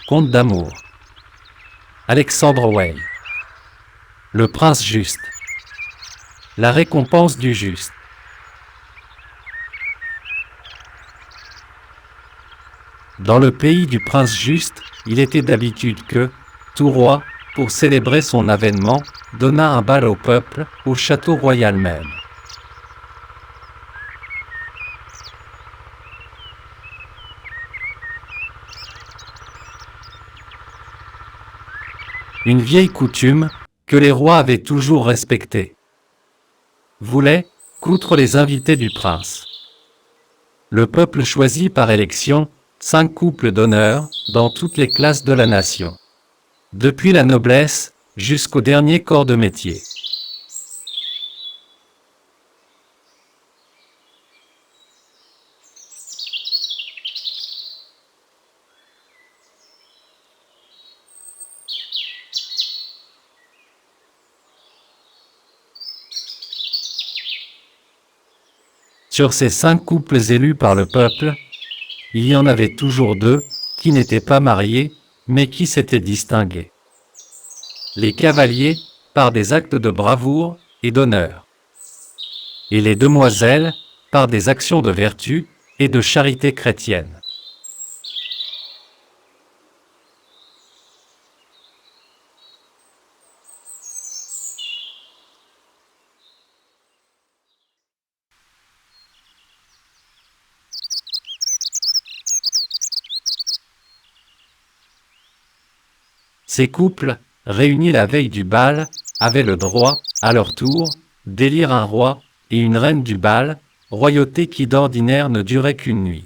Conte d'amour. Alexandre Weil. Le prince juste. La récompense du juste. Dans le pays du prince juste, il était d'habitude que, tout roi, pour célébrer son avènement, donna un bal au peuple, au château royal même. Une vieille coutume, que les rois avaient toujours respectée, voulait, qu'outre les invités du prince, le peuple choisit par élection 5 couples d'honneur dans toutes les classes de la nation, depuis la noblesse jusqu'au dernier corps de métier. Sur ces 5 couples élus par le peuple, il y en avait toujours 2 qui n'étaient pas mariés, mais qui s'étaient distingués. Les cavaliers, par des actes de bravoure et d'honneur, et les demoiselles, par des actions de vertu et de charité chrétienne. Ces couples, réunis la veille du bal, avaient le droit, à leur tour, d'élire un roi et une reine du bal, royauté qui d'ordinaire ne durait qu'une nuit,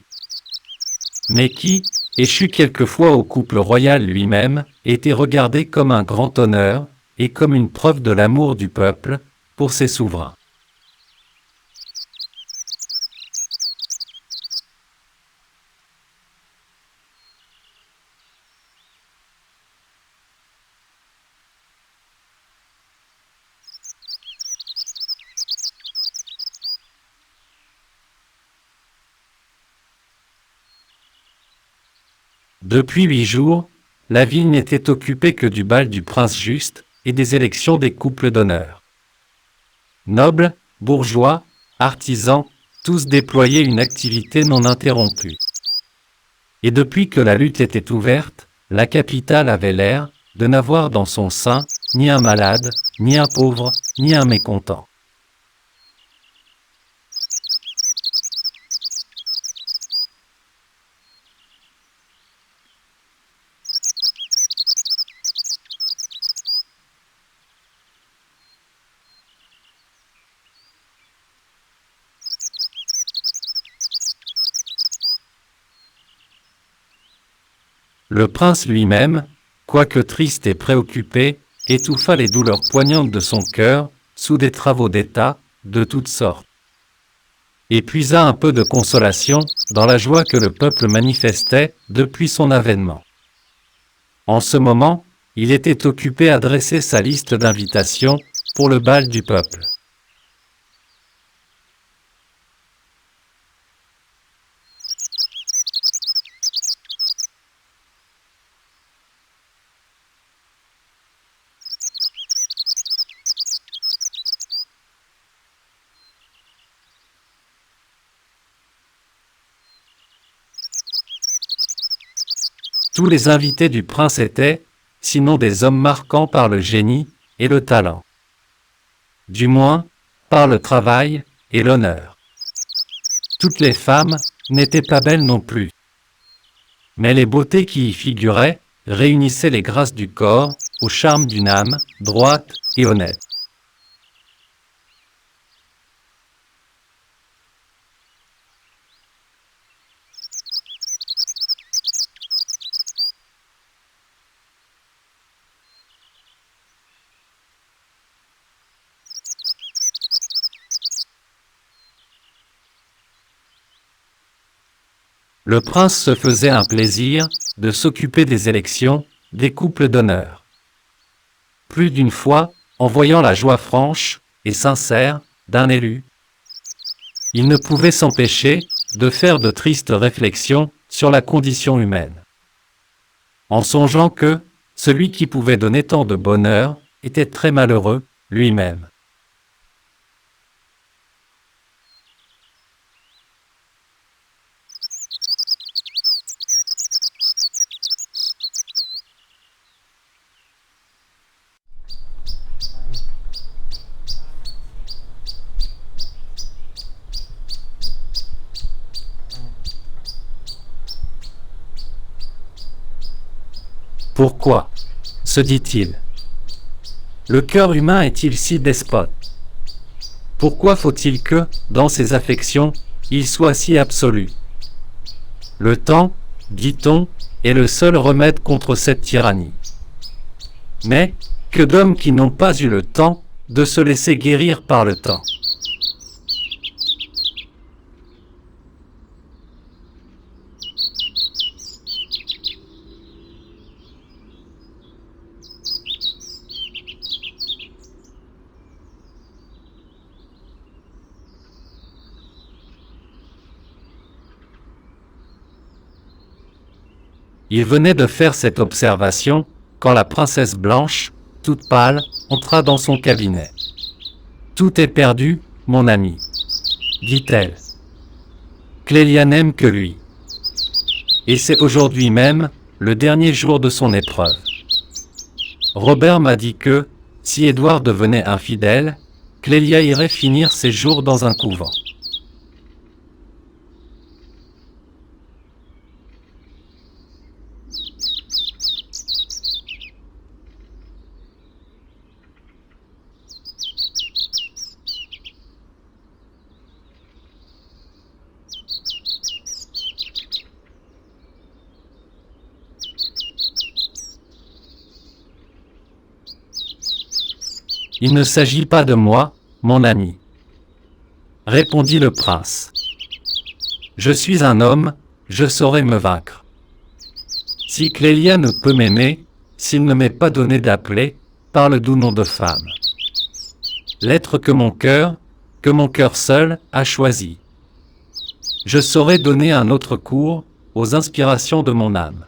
mais qui, échu quelquefois au couple royal lui-même, était regardé comme un grand honneur et comme une preuve de l'amour du peuple pour ses souverains. Depuis 8 jours, la ville n'était occupée que du bal du prince juste et des élections des couples d'honneur. Nobles, bourgeois, artisans, tous déployaient une activité non interrompue. Et depuis que la lutte était ouverte, la capitale avait l'air de n'avoir dans son sein ni un malade, ni un pauvre, ni un mécontent. Le prince lui-même, quoique triste et préoccupé, étouffa les douleurs poignantes de son cœur sous des travaux d'État de toutes sortes, et puisa un peu de consolation dans la joie que le peuple manifestait depuis son avènement. En ce moment, il était occupé à dresser sa liste d'invitations pour le bal du peuple. Tous les invités du prince étaient, sinon des hommes marquants par le génie et le talent, du moins par le travail et l'honneur. Toutes les femmes n'étaient pas belles non plus, mais les beautés qui y figuraient réunissaient les grâces du corps au charme d'une âme droite et honnête. Le prince se faisait un plaisir de s'occuper des élections, des couples d'honneur. Plus d'une fois, en voyant la joie franche et sincère d'un élu, il ne pouvait s'empêcher de faire de tristes réflexions sur la condition humaine. en songeant que celui qui pouvait donner tant de bonheur était très malheureux lui-même. Pourquoi, se dit-il, le cœur humain est-il si despote? Pourquoi faut-il que, dans ses affections, il soit si absolu? Le temps, dit-on, est le seul remède contre cette tyrannie. Mais, que d'hommes qui n'ont pas eu le temps de se laisser guérir par le temps. Il venait de faire cette observation, quand la princesse Blanche, toute pâle, entra dans son cabinet. « Tout est perdu, mon ami, dit-elle. Clélia n'aime que lui. Et c'est aujourd'hui même, le dernier jour de son épreuve. Robert m'a dit que, si Édouard devenait infidèle, Clélia irait finir ses jours dans un couvent. Il ne s'agit pas de moi, mon ami, répondit le prince. Je suis un homme, je saurai me vaincre. Si Clélia ne peut m'aimer, s'il ne m'est pas donné d'appeler, par le doux nom de femme. L'être que mon cœur seul, a choisi. Je saurai donner un autre cours aux inspirations de mon âme.